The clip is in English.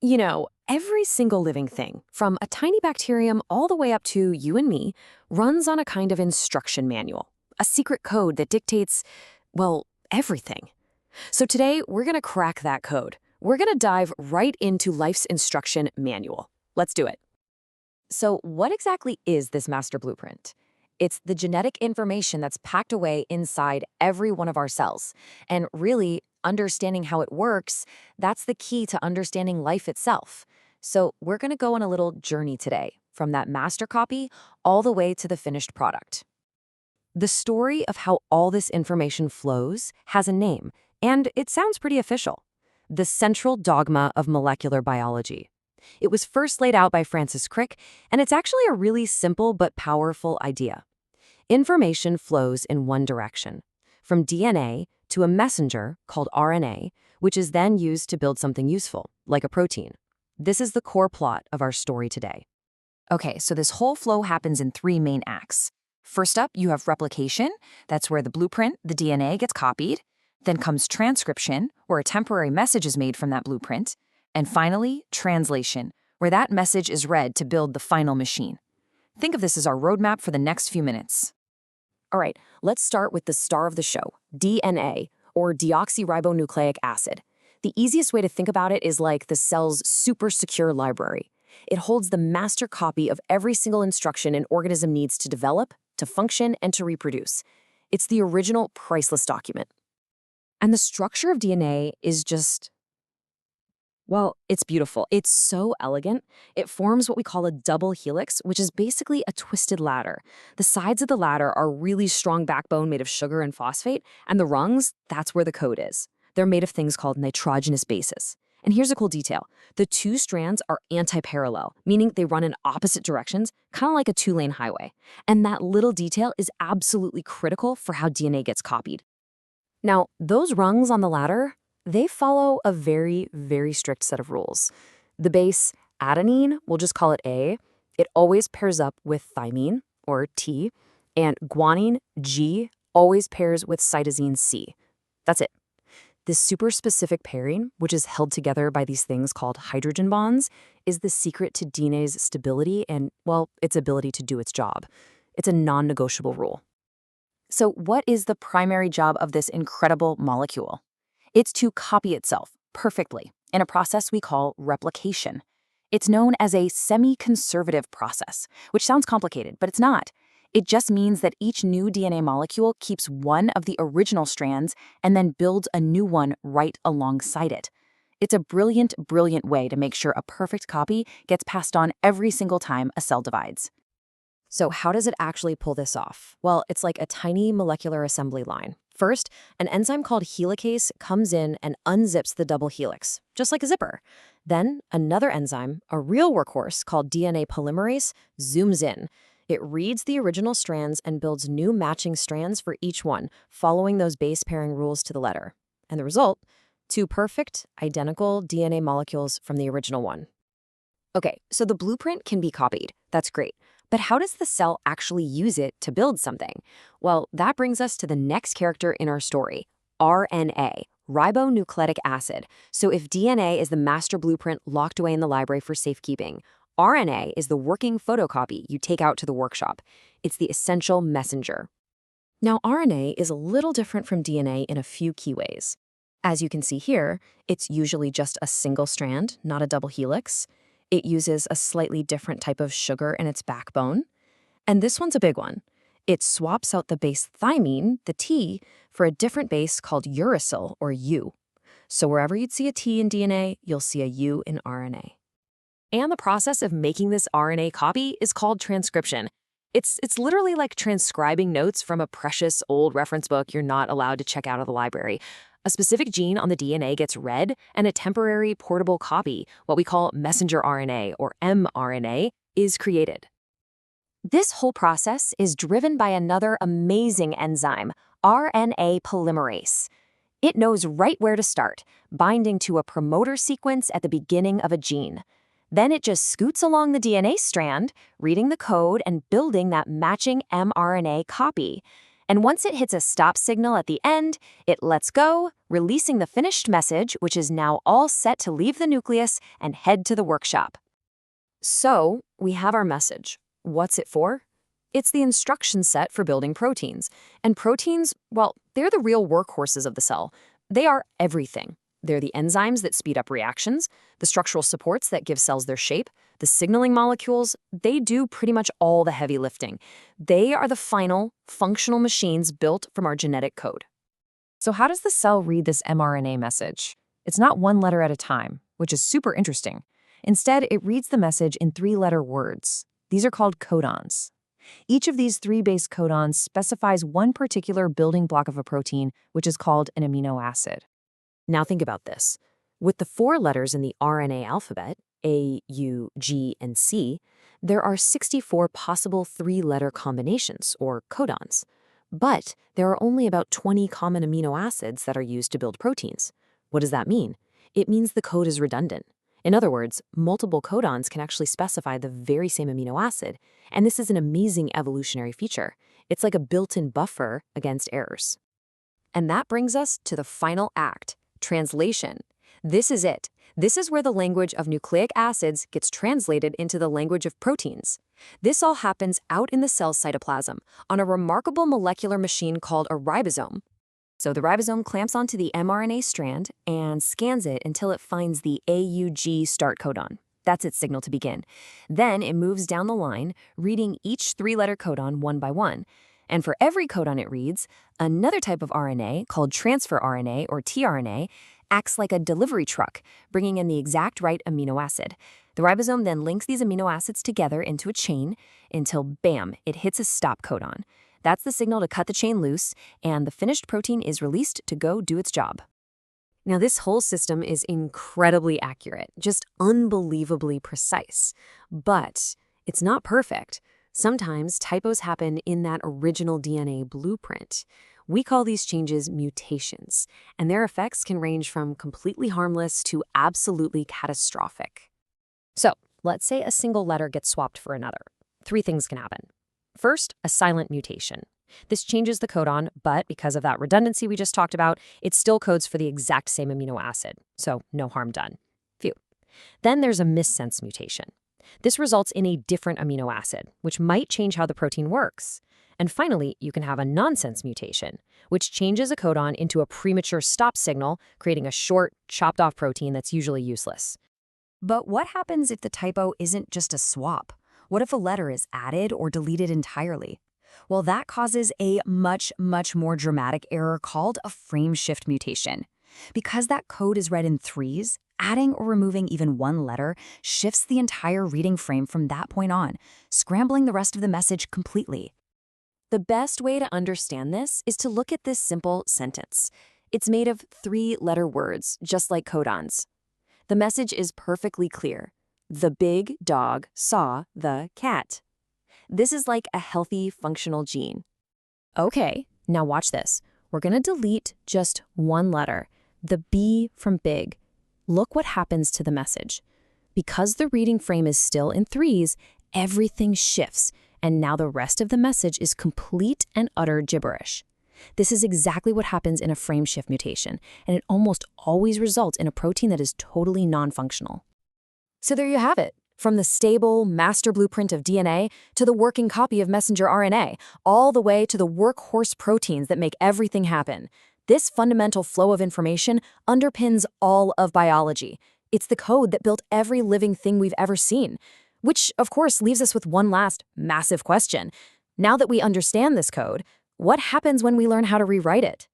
Every single living thing, from a tiny bacterium all the way up to you and me, runs on a kind of instruction manual, a secret code that dictates, well, everything. So today, we're going to crack that code. We're going to dive right into life's instruction manual. Let's do it. So what exactly is this master blueprint? It's the genetic information that's packed away inside every one of our cells. And really, understanding how it works, that's the key to understanding life itself. So we're going to go on a little journey today, from that master copy all the way to the finished product. The story of how all this information flows has a name, and it sounds pretty official: the central dogma of molecular biology. It was first laid out by Francis Crick, and it's actually a really simple but powerful idea. Information flows in one direction, from DNA to a messenger called RNA, which is then used to build something useful, like a protein. This is the core plot of our story today. Okay, so this whole flow happens in three main acts. First up, you have replication. That's where the blueprint, the DNA, gets copied. Then comes transcription, where a temporary message is made from that blueprint. And finally, translation, where that message is read to build the final machine. Think of this as our roadmap for the next few minutes. All right, let's start with the star of the show, DNA, or deoxyribonucleic acid. The easiest way to think about it is like the cell's super secure library. It holds the master copy of every single instruction an organism needs to develop, to function, and to reproduce. It's the original priceless document. And the structure of DNA is just, well, it's beautiful. It's so elegant. It forms what we call a double helix, which is basically a twisted ladder. The sides of the ladder are really strong backbone made of sugar and phosphate, and the rungs, that's where the code is. They're made of things called nitrogenous bases. And here's a cool detail. The two strands are anti-parallel, meaning they run in opposite directions, kind of like a two-lane highway. And that little detail is absolutely critical for how DNA gets copied. Now, those rungs on the ladder, they follow a very, very strict set of rules. The base, adenine, we'll just call it A, it always pairs up with thymine, or T, and guanine, G, always pairs with cytosine, C. That's it. This super specific pairing, which is held together by these things called hydrogen bonds, is the secret to DNA's stability and, well, its ability to do its job. It's a non-negotiable rule. So what is the primary job of this incredible molecule? It's to copy itself perfectly in a process we call replication. It's known as a semi-conservative process, which sounds complicated, but it's not. It just means that each new DNA molecule keeps one of the original strands and then builds a new one right alongside it. It's a brilliant, brilliant way to make sure a perfect copy gets passed on every single time a cell divides. So how does it actually pull this off? Well, it's like a tiny molecular assembly line. First, an enzyme called helicase comes in and unzips the double helix, just like a zipper. Then, another enzyme, a real workhorse called DNA polymerase, zooms in. It reads the original strands and builds new matching strands for each one, following those base pairing rules to the letter. And the result? Two perfect, identical DNA molecules from the original one. Okay, so the blueprint can be copied. That's great. But how does the cell actually use it to build something? Well, that brings us to the next character in our story, RNA, ribonucleic acid. So if DNA is the master blueprint locked away in the library for safekeeping, RNA is the working photocopy you take out to the workshop. It's the essential messenger. Now, RNA is a little different from DNA in a few key ways. As you can see here, it's usually just a single strand, not a double helix. It uses a slightly different type of sugar in its backbone. And this one's a big one. It swaps out the base thymine, the T, for a different base called uracil, or U. So wherever you'd see a T in DNA, you'll see a U in RNA. And the process of making this RNA copy is called transcription. It's literally like transcribing notes from a precious old reference book you're not allowed to check out of the library. A specific gene on the DNA gets read, and a temporary portable copy, what we call messenger RNA, or mRNA, is created. This whole process is driven by another amazing enzyme, RNA polymerase. It knows right where to start, binding to a promoter sequence at the beginning of a gene. Then it just scoots along the DNA strand, reading the code and building that matching mRNA copy. And once it hits a stop signal at the end, it lets go, releasing the finished message, which is now all set to leave the nucleus and head to the workshop. So, we have our message. What's it for? It's the instruction set for building proteins. And proteins, well, they're the real workhorses of the cell. They are everything. They're the enzymes that speed up reactions, the structural supports that give cells their shape, the signaling molecules. They do pretty much all the heavy lifting. They are the final, functional machines built from our genetic code. So how does the cell read this mRNA message? It's not one letter at a time, which is super interesting. Instead, it reads the message in 3-letter words. These are called codons. Each of these 3 base codons specifies one particular building block of a protein, which is called an amino acid. Now think about this. With the 4 letters in the RNA alphabet, A, U, G, and C, there are 64 possible 3-letter combinations, or codons. But there are only about 20 common amino acids that are used to build proteins. What does that mean? It means the code is redundant. In other words, multiple codons can actually specify the very same amino acid, and this is an amazing evolutionary feature. It's like a built-in buffer against errors. And that brings us to the final act, translation. This is it. This is where the language of nucleic acids gets translated into the language of proteins. This all happens out in the cell cytoplasm on a remarkable molecular machine called a ribosome. So the ribosome clamps onto the mRNA strand and scans it until it finds the AUG start codon. That's its signal to begin. Then it moves down the line, reading each 3-letter codon one by one. And for every codon it reads, another type of RNA, called transfer RNA or tRNA, acts like a delivery truck, bringing in the exact right amino acid. The ribosome then links these amino acids together into a chain until, bam, it hits a stop codon. That's the signal to cut the chain loose, and the finished protein is released to go do its job. Now, this whole system is incredibly accurate, just unbelievably precise. But it's not perfect. Sometimes typos happen in that original DNA blueprint. We call these changes mutations, and their effects can range from completely harmless to absolutely catastrophic. So, let's say a single letter gets swapped for another. 3 things can happen. First, a silent mutation. This changes the codon, but because of that redundancy we just talked about, it still codes for the exact same amino acid, so no harm done. Phew. Then there's a missense mutation. This results in a different amino acid, which might change how the protein works. And finally, you can have a nonsense mutation, which changes a codon into a premature stop signal, creating a short, chopped-off protein that's usually useless. But what happens if the typo isn't just a swap? What if a letter is added or deleted entirely? Well, that causes a much more dramatic error called a frame shift mutation. Because that code is read in 3s, adding or removing even one letter shifts the entire reading frame from that point on, scrambling the rest of the message completely. The best way to understand this is to look at this simple sentence. It's made of 3-letter words, just like codons. The message is perfectly clear. The big dog saw the cat. This is like a healthy, functional gene. Okay, now watch this. We're going to delete just one letter, the B from big. Look what happens to the message. Because the reading frame is still in 3s, everything shifts, and now the rest of the message is complete and utter gibberish. This is exactly what happens in a frame shift mutation, and it almost always results in a protein that is totally non-functional. So there you have it. From the stable, master blueprint of DNA to the working copy of messenger RNA, all the way to the workhorse proteins that make everything happen. This fundamental flow of information underpins all of biology. It's the code that built every living thing we've ever seen. Which, of course, leaves us with one last massive question. Now that we understand this code, what happens when we learn how to rewrite it?